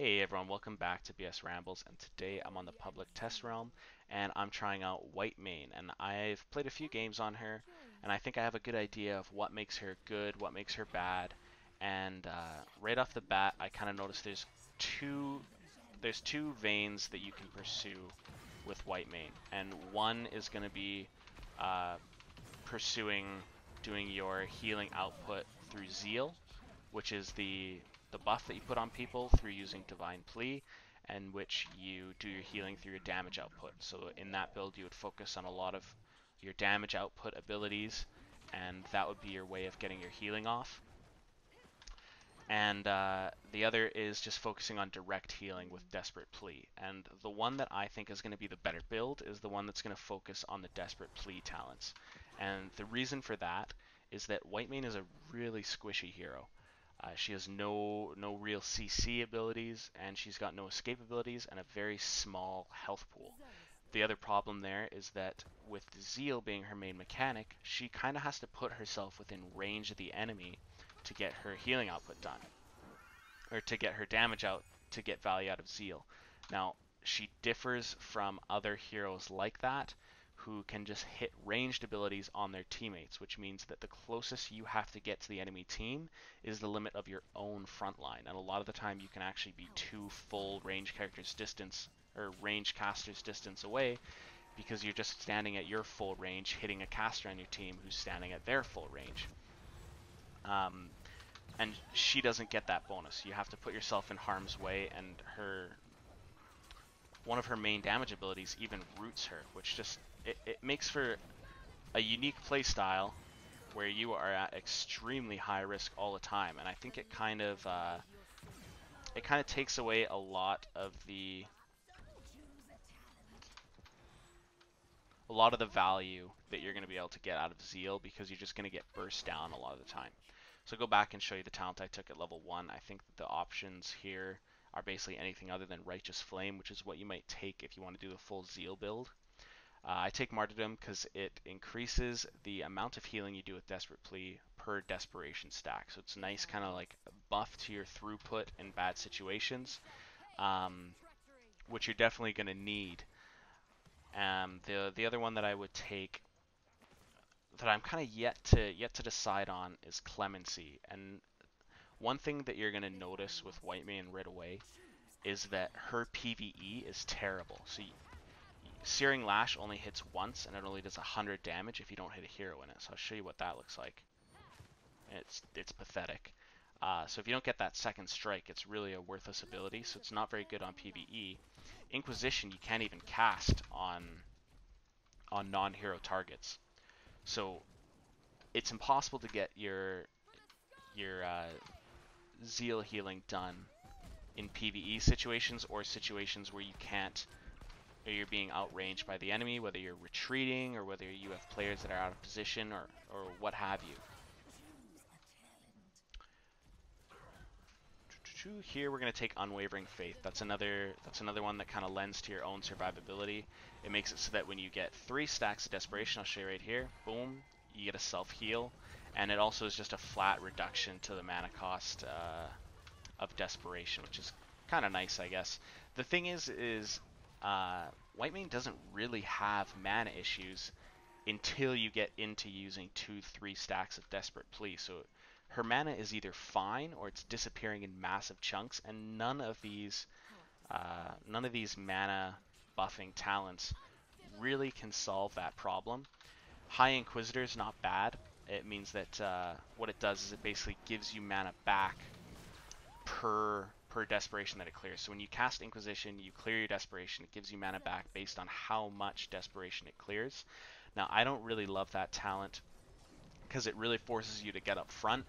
Hey everyone, welcome back to BS Rambles, and today I'm on the public test realm and I'm trying out Whitemane, and I've played a few games on her and I think I have a good idea of what makes her good, what makes her bad, and right off the bat I kind of noticed there's two veins that you can pursue with Whitemane, and one is going to be uh, pursuing doing your healing output through Zeal, which is the buff that you put on people through using Divine Plea, and which you do your healing through your damage output. So in that build, you would focus on a lot of your damage output abilities, and that would be your way of getting your healing off. And the other is just focusing on direct healing with Desperate Plea. And the one that I think is going to be the better build is the one that's going to focus on the Desperate Plea talents. And the reason for that is that Whitemane is a really squishy hero. She has no real CC abilities, and she's got no escape abilities and a very small health pool. The other problem there is that with Zeal being her main mechanic, she kind of has to put herself within range of the enemy to get her healing output done, or to get her damage out to get value out of Zeal. Now, she differs from other heroes like that who can just hit ranged abilities on their teammates, which means that the closest you have to get to the enemy team is the limit of your own front line. And a lot of the time you can actually be two full range characters distance, or range casters distance away, because you're just standing at your full range hitting a caster on your team who's standing at their full range. And she doesn't get that bonus. You have to put yourself in harm's way, and one of her main damage abilities even roots her, which just it makes for a unique playstyle where you are at extremely high risk all the time. And I think it kind of takes away a lot of the value that you're going to be able to get out of Zeal, because you're just going to get burst down a lot of the time. So go back and show you the talent I took at level 1. I think that the options here are basically anything other than Righteous Flame, which is what you might take if you want to do the full Zeal build. I take Martyrdom because it increases the amount of healing you do with Desperate Plea per Desperation stack. So it's nice kind of like a buff to your throughput in bad situations, which you're definitely going to need. The other one that I would take that I'm kind of yet to decide on is Clemency. And one thing that you're going to notice with Whitemane right away is that her PvE is terrible. So Searing Lash only hits once, and it only does 100 damage if you don't hit a hero in it. So I'll show you what that looks like. It's pathetic. So if you don't get that second strike, it's really a worthless ability, so it's not very good on PvE. Inquisition you can't even cast on non-hero targets. So it's impossible to get your Zeal healing done in PvE situations, or situations where you can't, or you're being outranged by the enemy, whether you're retreating or whether you have players that are out of position, or what have you. Here we're going to take Unwavering Faith. That's another one that kind of lends to your own survivability. It makes it so that when you get 3 stacks of Desperation, I'll show you right here, boom, you get a self-heal. And it also is just a flat reduction to the mana cost of Desperation, which is kind of nice, I guess. The thing is Whitemane doesn't really have mana issues until you get into using 2-3 stacks of Desperate Plea. So her mana is either fine or it's disappearing in massive chunks, and none of these mana buffing talents really can solve that problem. High Inquisitor is not bad. It means that what it does is it basically gives you mana back per Desperation that it clears. So when you cast Inquisition, you clear your Desperation, it gives you mana back based on how much Desperation it clears. Now, I don't really love that talent because it really forces you to get up front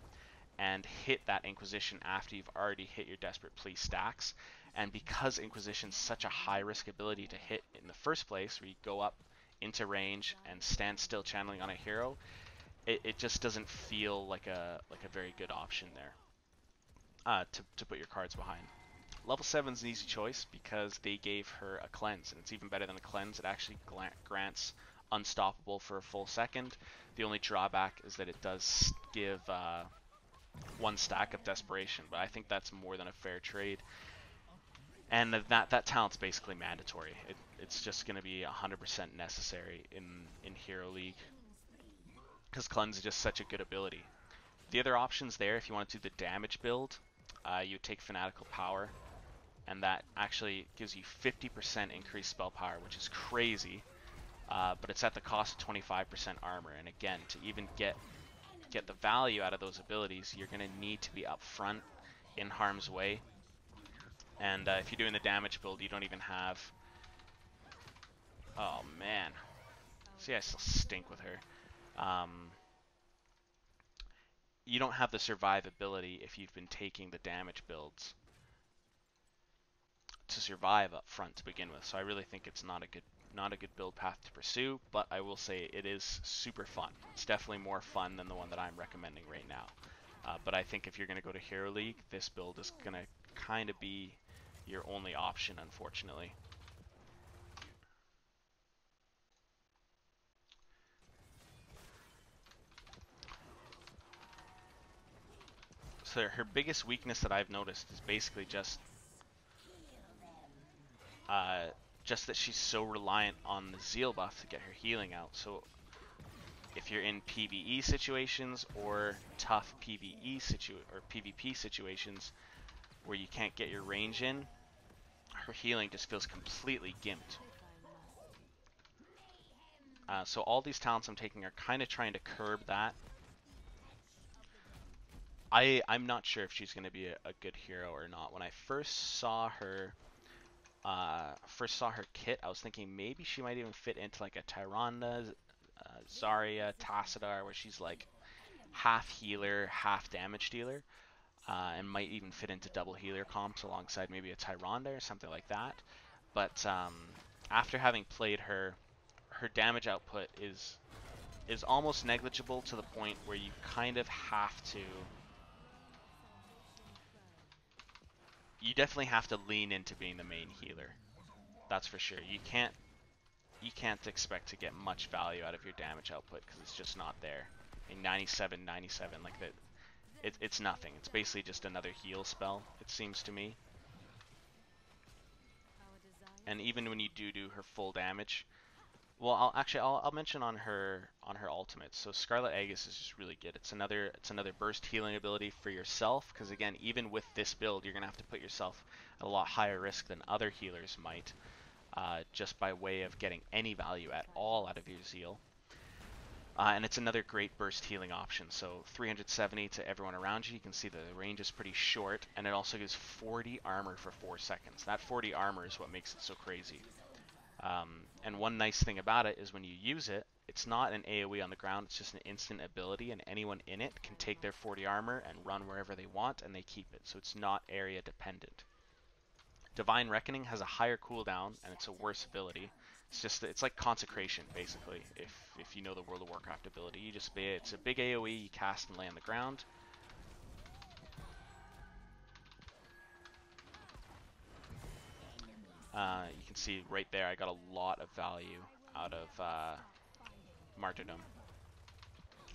and hit that Inquisition after you've already hit your Desperate Plea stacks. And because Inquisition's such a high risk ability to hit in the first place, where you go up into range and stand still channeling on a hero, it just doesn't feel like a very good option there to put your cards behind. Level 7 is an easy choice because they gave her a cleanse, and it's even better than a cleanse. It actually grants unstoppable for a full second. The only drawback is that it does give 1 stack of Desperation, but I think that's more than a fair trade. And that talent's basically mandatory. It's just going to be 100% necessary in Hero League, because Cleanse is just such a good ability. The other options there, if you want to do the damage build, you take Fanatical Power, and that actually gives you 50% increased spell power, which is crazy, but it's at the cost of 25% armor. And again, to even get the value out of those abilities, you're going to need to be up front in harm's way. And if you're doing the damage build, you don't even have... Oh, man. See, I still stink with her. You don't have the survivability if you've been taking the damage builds to survive up front to begin with. So I really think it's not a good build path to pursue, but I will say it is super fun. It's definitely more fun than the one that I'm recommending right now. But I think if you're going to go to Hero League, this build is going to kind of be your only option, unfortunately. So her biggest weakness that I've noticed is basically just that she's so reliant on the Zeal buff to get her healing out. So if you're in PvE situations or tough PvP situations where you can't get your range in, her healing just feels completely gimped. So all these talents I'm taking are kind of trying to curb that. I'm not sure if she's going to be a good hero or not. When I first saw her kit, I was thinking maybe she might even fit into like a Tyrande, Zarya, Tassadar, where she's like half healer, half damage dealer, and might even fit into double healer comps alongside maybe a Tyrande or something like that. But after having played her, her damage output is almost negligible, to the point where you kind of have to... You definitely have to lean into being the main healer. That's for sure. You can't expect to get much value out of your damage output because it's just not there. In 97, like that, it's nothing. It's basically just another heal spell, it seems to me. And even when you do her full damage, well, I'll mention on her ultimates. So Scarlet Aegis is just really good. It's another burst healing ability for yourself, because again, even with this build, you're gonna have to put yourself at a lot higher risk than other healers might, just by way of getting any value at all out of your Zeal. And it's another great burst healing option. So 370 to everyone around you. You can see the range is pretty short, and it also gives 40 armor for 4 seconds. That 40 armor is what makes it so crazy. And one nice thing about it is when you use it, it's not an AoE on the ground, it's just an instant ability, and anyone in it can take their 40 armor and run wherever they want, and they keep it, so it's not area dependent. Divine Reckoning has a higher cooldown, and it's a worse ability. It's like Consecration, basically, if you know the World of Warcraft ability. It's a big AoE, you cast and lay on the ground. You can see right there, I got a lot of value out of Martyrdom.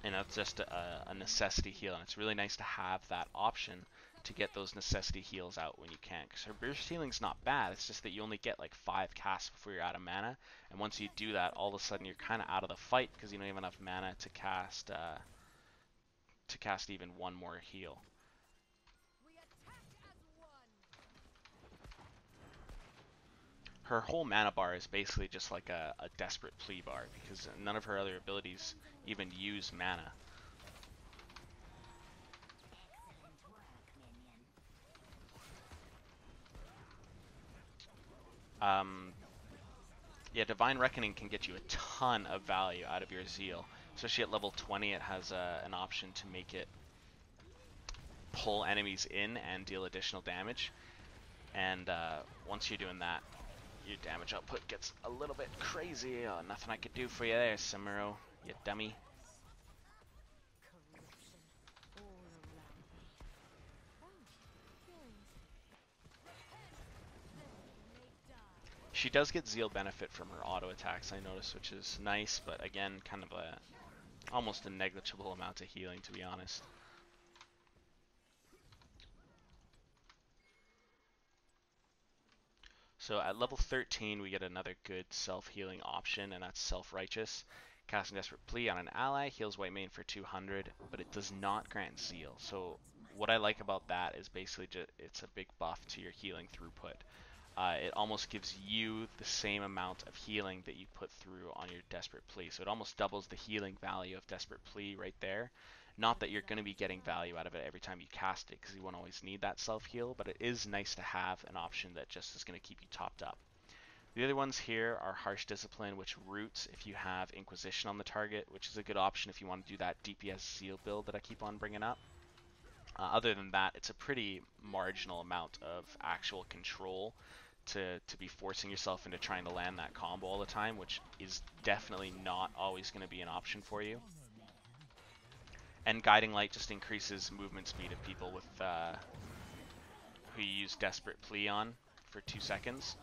And that's just a necessity heal, and it's really nice to have that option to get those necessity heals out when you can. Because her burst healing's not bad, it's just that you only get like 5 casts before you're out of mana, and once you do that, all of a sudden you're kind of out of the fight because you don't have enough mana to cast even one more heal. Her whole mana bar is basically just like a desperate plea bar, because none of her other abilities even use mana. Yeah, Divine Reckoning can get you a ton of value out of your Zeal. Especially at level 20, it has an option to make it pull enemies in and deal additional damage. And once you're doing that, your damage output gets a little bit crazy. Oh, nothing I could do for you there, Samuro, you dummy. She does get Zeal benefit from her auto attacks, I noticed, which is nice, but again, kind of almost a negligible amount of healing, to be honest. So at level 13, we get another good self-healing option, and that's Self-Righteous. Casting Desperate Plea on an ally heals Whitemane for 200, but it does not grant Zeal. So what I like about that is basically just, it's a big buff to your healing throughput. It almost gives you the same amount of healing that you put through on your Desperate Plea. So it almost doubles the healing value of Desperate Plea right there. Not that you're going to be getting value out of it every time you cast it, because you won't always need that self-heal, but it is nice to have an option that just is going to keep you topped up. The other ones here are Harsh Discipline, which roots if you have Inquisition on the target, which is a good option if you want to do that DPS Zeal build that I keep on bringing up. Other than that, it's a pretty marginal amount of actual control to be forcing yourself into trying to land that combo all the time, which is definitely not always going to be an option for you. And Guiding Light just increases movement speed of people with who you use Desperate Plea on for 2 seconds.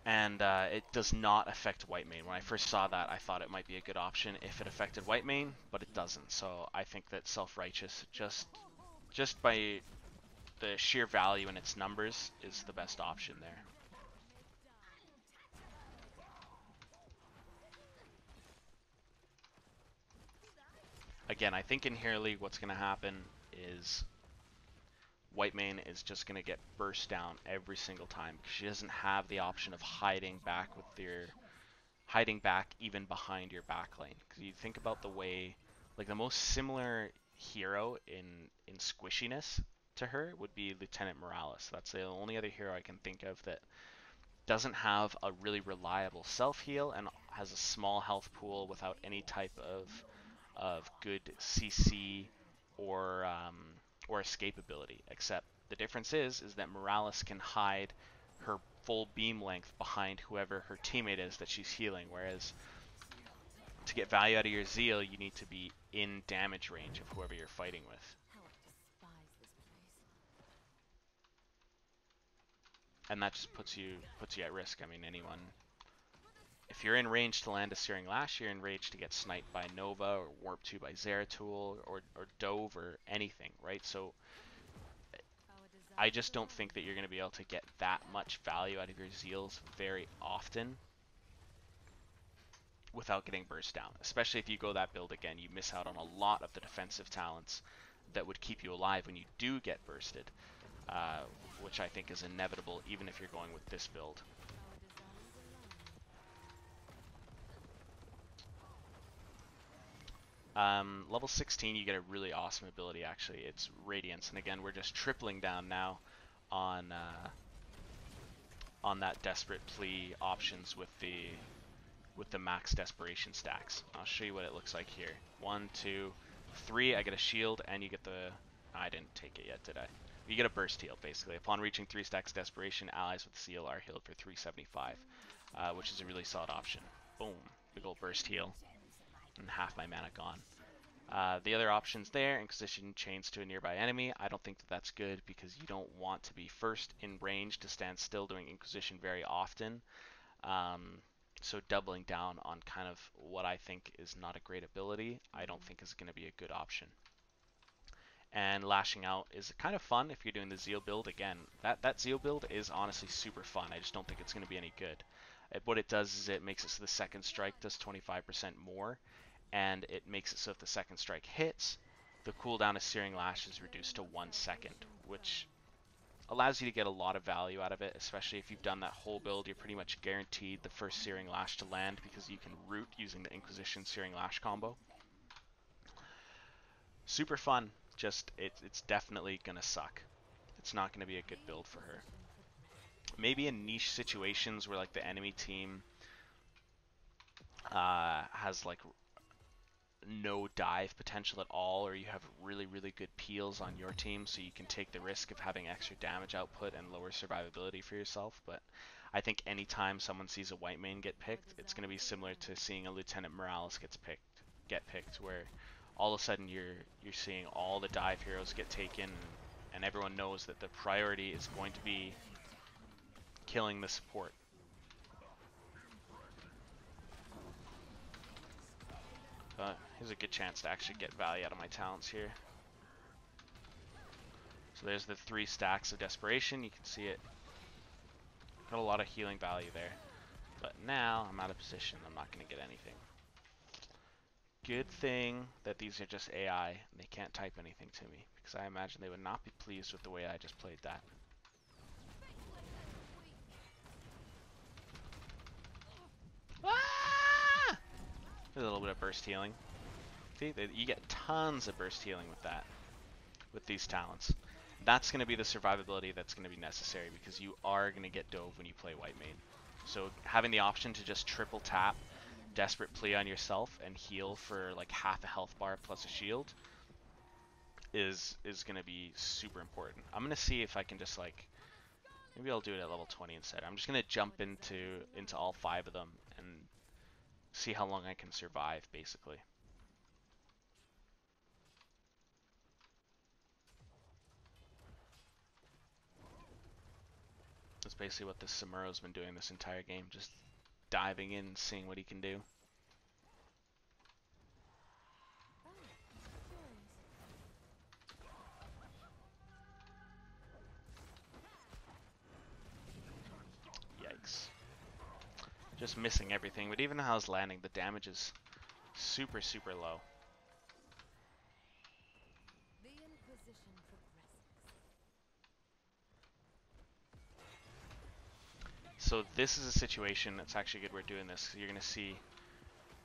And it does not affect Whitemane. When I first saw that, I thought it might be a good option if it affected Whitemane, but it doesn't. So I think that Self-Righteous, just by the sheer value in its numbers, is the best option there. Again, I think in Hero League what's going to happen is Whitemane is just going to get burst down every single time because she doesn't have the option of hiding back even behind your backline. Because you think about the way, like the most similar hero in squishiness to her would be Lieutenant Morales. That's the only other hero I can think of that doesn't have a really reliable self-heal and has a small health pool without any type of good CC or escape ability. Except the difference is that Morales can hide her full beam length behind whoever her teammate is that she's healing, whereas to get value out of your Zeal, you need to be in damage range of whoever you're fighting with. And that just puts you at risk. I mean, anyone, if you're in range to land a Searing Lash, you're in range to get sniped by Nova or Warp 2 by Zeratul or Dove or anything, right? So I just don't think that you're going to be able to get that much value out of your Zeals very often without getting burst down. Especially if you go that build again, you miss out on a lot of the defensive talents that would keep you alive when you do get bursted, which I think is inevitable even if you're going with this build. Level 16, you get a really awesome ability actually. It's Radiance, and again, we're just tripling down now on that Desperate Plea options with the max Desperation stacks. I'll show you what it looks like here. 1, 2, 3, I get a shield, and you get the... I didn't take it yet, did I? You get a burst heal, basically. Upon reaching 3 stacks Desperation, allies with Seal are healed for 375, which is a really solid option. Boom. Big ol' burst heal. And half my mana gone. The other options there, Inquisition chains to a nearby enemy. I don't think that that's good because you don't want to be first in range to stand still doing Inquisition very often. So doubling down on kind of what I think is not a great ability, I don't think is going to be a good option. And Lashing Out is kind of fun if you're doing the Zeal build. Again, that Zeal build is honestly super fun. I just don't think it's going to be any good. What it does is it makes it so the second strike does 25% more, and it makes it so if the second strike hits, the cooldown of Searing Lash is reduced to 1 second, which allows you to get a lot of value out of it, especially if you've done that whole build. You're pretty much guaranteed the first Searing Lash to land because you can root using the Inquisition Searing Lash combo. Super fun, just it's definitely going to suck. It's not going to be a good build for her. Maybe in niche situations where like the enemy team has like no dive potential at all, or you have really good peels on your team, so you can take the risk of having extra damage output and lower survivability for yourself. But I think anytime someone sees a Whitemane get picked, it's going to be similar to seeing a Lieutenant Morales get picked, where all of a sudden you're seeing all the dive heroes get taken, and everyone knows that the priority is going to be killing the support. Here's a good chance to actually get value out of my talents here. So there's the 3 stacks of Desperation. You can see it Got a lot of healing value there. But now I'm out of position. I'm not going to get anything. Good thing that these are just AI and they can't type anything to me, because I imagine they would not be pleased with the way I just played that. Ah! A little bit of burst healing. See, you get tons of burst healing with that, with these talents. That's going to be the survivability that's going to be necessary, because you are going to get dove when you play Whitemane. So having the option to just triple tap Desperate Plea on yourself and heal for like half a health bar plus a shield is going to be super important. I'm going to see if I can just like, maybe I'll do it at level 20 instead. I'm just going to jump into all 5 of them and see how long I can survive, basically. That's basically what this Samuro's been doing this entire game, just diving in and seeing what he can do. Yikes. Just missing everything, but even how I was landing, the damage is super, super low. So this is a situation that's actually good we're doing this. You're going to see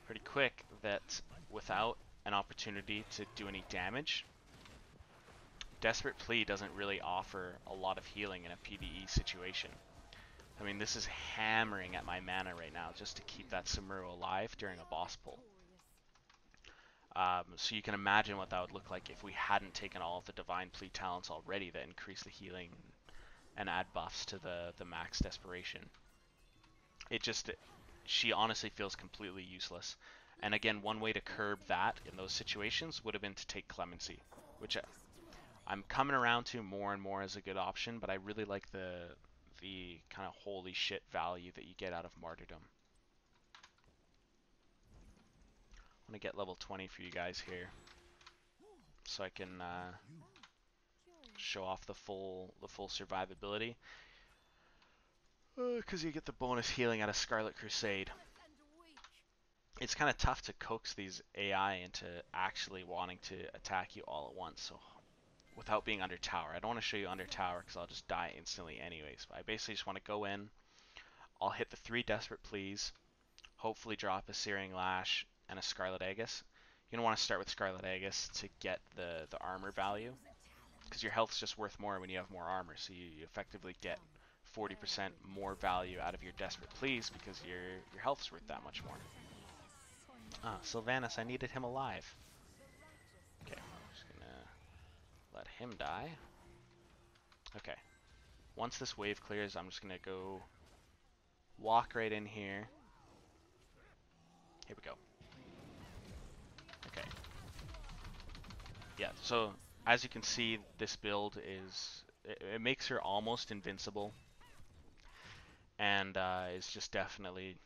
pretty quick that without an opportunity to do any damage, Desperate Plea doesn't really offer a lot of healing in a PvE situation. I mean, this is hammering at my mana right now just to keep that Samuro alive during a boss pull. So you can imagine what that would look like if we hadn't taken all of the Divine Plea talents already that increase the healing and add buffs to the max desperation. She honestly feels completely useless. And again, one way to curb that in those situations would have been to take Clemency, which I'm coming around to more and more as a good option, but I really like the kind of holy shit value that you get out of Martyrdom. I'm gonna get level 20 for you guys here, so I can show off the full survivability. Because you get the bonus healing out of Scarlet Crusade. It's kind of tough to coax these AI into actually wanting to attack you all at once. So without being under tower, I don't want to show you under tower because I'll just die instantly anyways. But I basically just want to go in. I'll hit the 3 Desperate Pleas, hopefully drop a Searing Lash and a Scarlet Aegis. You're going to want to start with Scarlet Aegis to get the armor value, because your health's just worth more when you have more armor, so you effectively get 40% more value out of your Desperate Pleas because your health's worth that much more. Ah, Sylvanas, I needed him alive. Okay, I'm just going to let him die. Okay, once this wave clears, I'm just going to go walk right in here. Here we go. Okay. Yeah, so as you can see, this build it makes her almost invincible, and is just definitely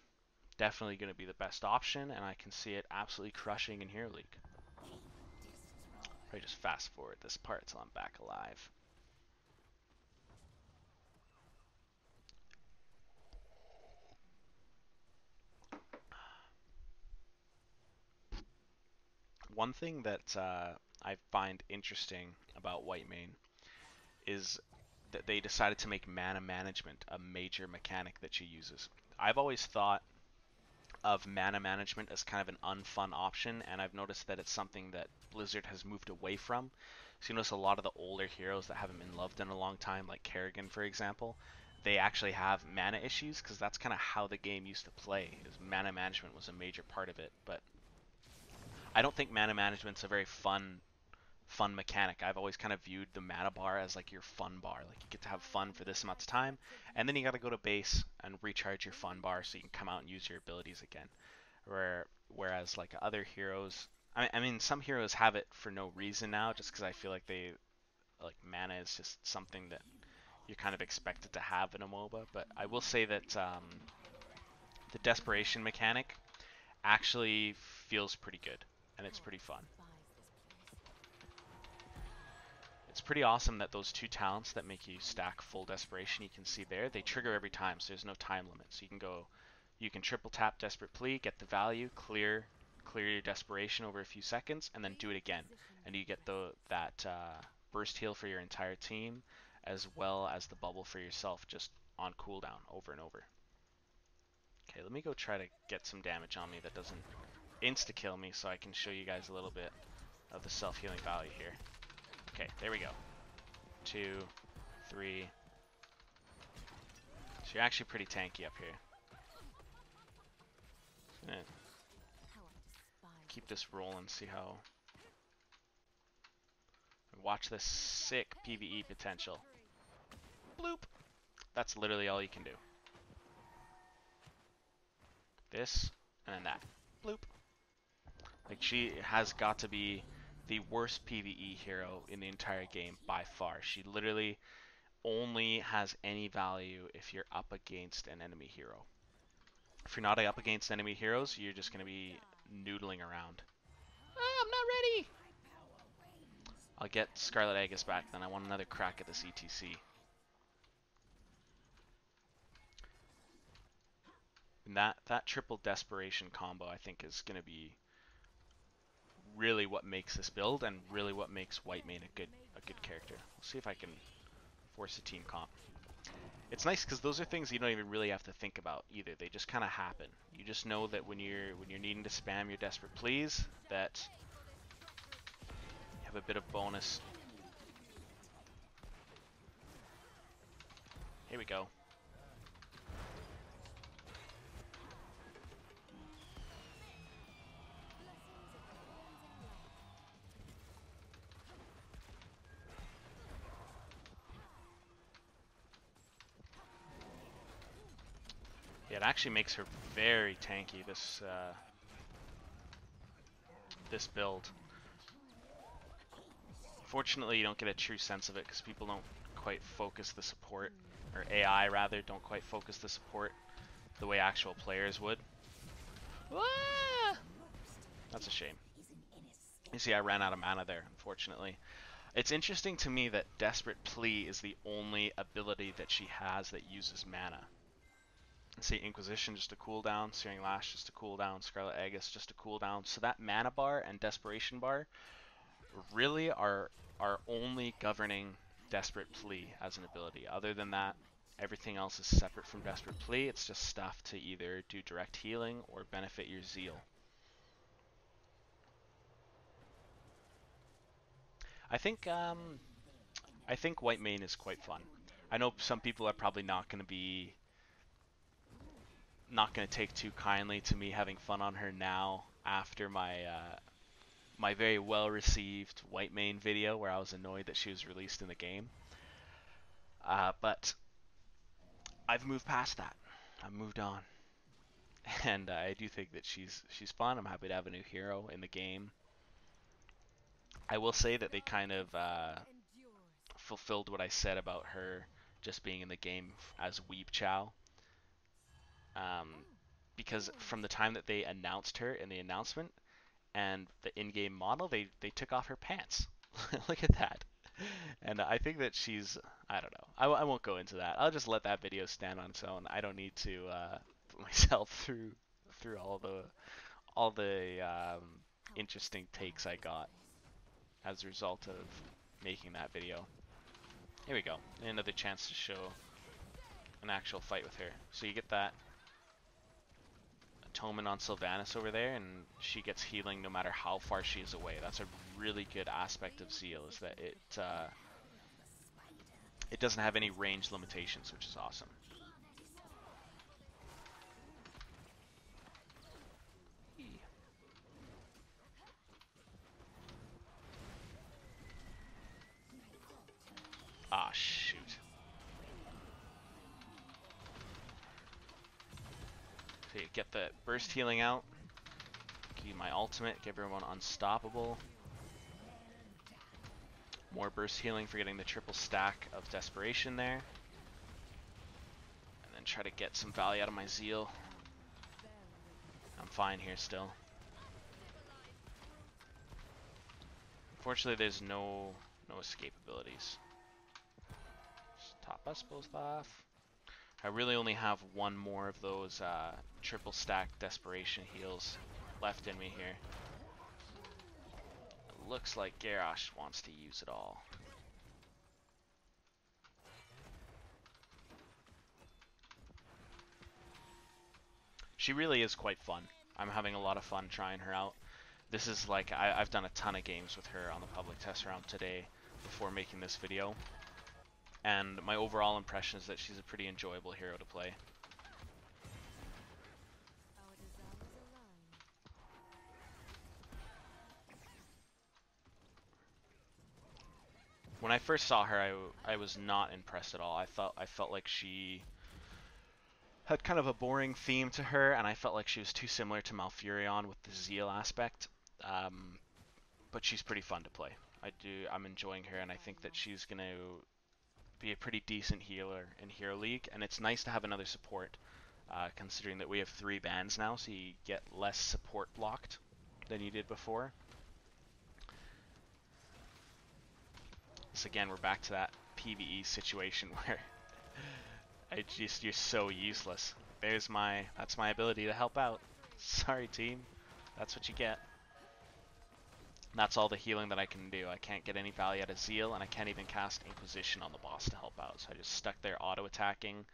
going to be the best option, and I can see it absolutely crushing in Hero League. Probably just fast forward this part till I'm back alive. One thing that I find interesting about Whitemane is that they decided to make mana management a major mechanic that she uses. I've always thought of mana management as kind of an unfun option, and I've noticed that it's something that Blizzard has moved away from. So you notice a lot of the older heroes that haven't been loved in a long time, like Kerrigan for example, they actually have mana issues because that's kind of how the game used to play, is mana management was a major part of it. But I don't think mana management's a very fun mechanic. I've always kind of viewed the mana bar as like your fun bar. Like you get to have fun for this amount of time, and then you got to go to base and recharge your fun bar so you can come out and use your abilities again. Whereas like other heroes, I mean some heroes have it for no reason now, just because I feel like like mana is just something that you're kind of expected to have in a MOBA. But I will say that the desperation mechanic actually feels pretty good, and it's pretty fun. pretty awesome that those two talents that make you stack full desperation, you can see there, they trigger every time, so there's no time limit. So you can triple tap Desperate Plea, get the value, clear your desperation over a few seconds, and then do it again. And you get that burst heal for your entire team, as well as the bubble for yourself, just on cooldown over and over. Okay, let me go try to get some damage on me that doesn't insta-kill me, so I can show you guys a little bit of the self-healing value here. Okay, there we go. 2, 3. So you're actually pretty tanky up here. Keep this rolling, see how... Watch this sick PvE potential. Bloop! That's literally all you can do. This, and then that. Bloop! Like, she has got to be the worst PvE hero in the entire game by far. She literally only has any value if you're up against an enemy hero. If you're not up against enemy heroes, you're just going to be noodling around. Ah, I'm not ready! I'll get Scarlet Aegis back, then I want another crack at this ETC. And that triple desperation combo, I think, is going to be really what makes this build, and really what makes Whitemane a good character. We'll see if I can force a team comp. It's nice because those are things you don't even really have to think about either. They just kind of happen. You just know that when you're needing to spam your Desperate Pleas, that you have a bit of bonus. Here we go. Yeah, it actually makes her very tanky, this this build. Fortunately, you don't get a true sense of it because people don't quite focus the support, or AI rather, don't quite focus the support the way actual players would. Ah! That's a shame. You see, I ran out of mana there, unfortunately. It's interesting to me that Desperate Plea is the only ability that she has that uses mana. See, Inquisition just a cooldown, Searing Lash just a cooldown, Scarlet Aegis just a cooldown. So that mana bar and desperation bar really are only governing Desperate Plea as an ability. Other than that, everything else is separate from Desperate Plea. It's just stuff to either do direct healing or benefit your zeal. I think Whitemane is quite fun. I know some people are probably not going to take too kindly to me having fun on her now after my my very well received Whitemane video where I was annoyed that she was released in the game. But I've moved past that. I've moved on, and I do think that she's fun. I'm happy to have a new hero in the game. I will say that they kind of fulfilled what I said about her just being in the game as Weeb Chow. Because from the time that they announced her in the announcement and the in-game model, they took off her pants. Look at that. And I think that she's, I don't know. I won't go into that. I'll just let that video stand on its own. I don't need to put myself through all the interesting takes I got as a result of making that video. Here we go. Another chance to show an actual fight with her. So you get that Atonement on Sylvanas over there, and she gets healing no matter how far she is away. That's a really good aspect of Zeal, is that it doesn't have any range limitations, which is awesome. Ah, shoot. Okay, get the burst healing out. Give you my ultimate, give everyone unstoppable. More burst healing for getting the triple stack of desperation there. And then try to get some value out of my zeal. I'm fine here still. Unfortunately, there's no No escape abilities. Just top us both off. I really only have one more of those triple stack desperation heals left in me here. It looks like Garrosh wants to use it all. She really is quite fun. I'm having a lot of fun trying her out. This is like, I've done a ton of games with her on the public test round today before making this video. And my overall impression is that she's a pretty enjoyable hero to play. When I first saw her, I was not impressed at all. I felt like she had kind of a boring theme to her, and I felt like she was too similar to Malfurion with the Zeal aspect. But she's pretty fun to play. I'm enjoying her, and I think that she's going to be a pretty decent healer in Hero League, and it's nice to have another support, considering that we have 3 bans now, so you get less support blocked than you did before. So again, we're back to that PvE situation where you're so useless. That's my ability to help out. Sorry team, that's what you get. That's all the healing that I can do. I can't get any value out of Zeal, and I can't even cast Inquisition on the boss to help out. So I just stuck there auto-attacking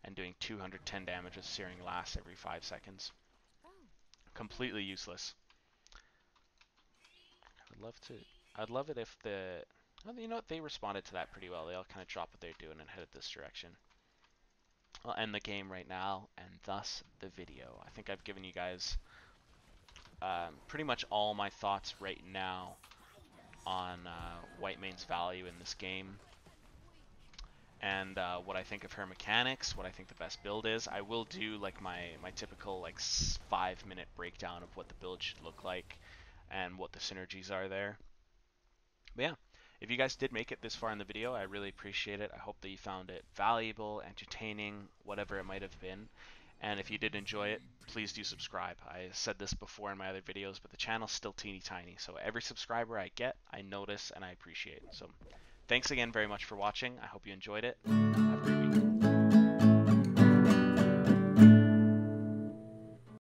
and doing 210 damage with Searing Lass every 5 seconds. Completely useless. I'd love it if well, you know what, they responded to that pretty well. They all kind of dropped what they're doing and headed this direction. I'll end the game right now, and thus the video. I think I've given you guys pretty much all my thoughts right now on Whitemane's value in this game, and what I think of her mechanics, what I think the best build is. I will do like my typical like 5-minute breakdown of what the build should look like and what the synergies are there. But yeah, if you guys did make it this far in the video, I really appreciate it. I hope that you found it valuable, entertaining, whatever it might have been. And if you did enjoy it, please do subscribe. I said this before in my other videos, but the channel's still teeny tiny. So every subscriber I get, I notice and I appreciate. So thanks again very much for watching. I hope you enjoyed it. Have a great week.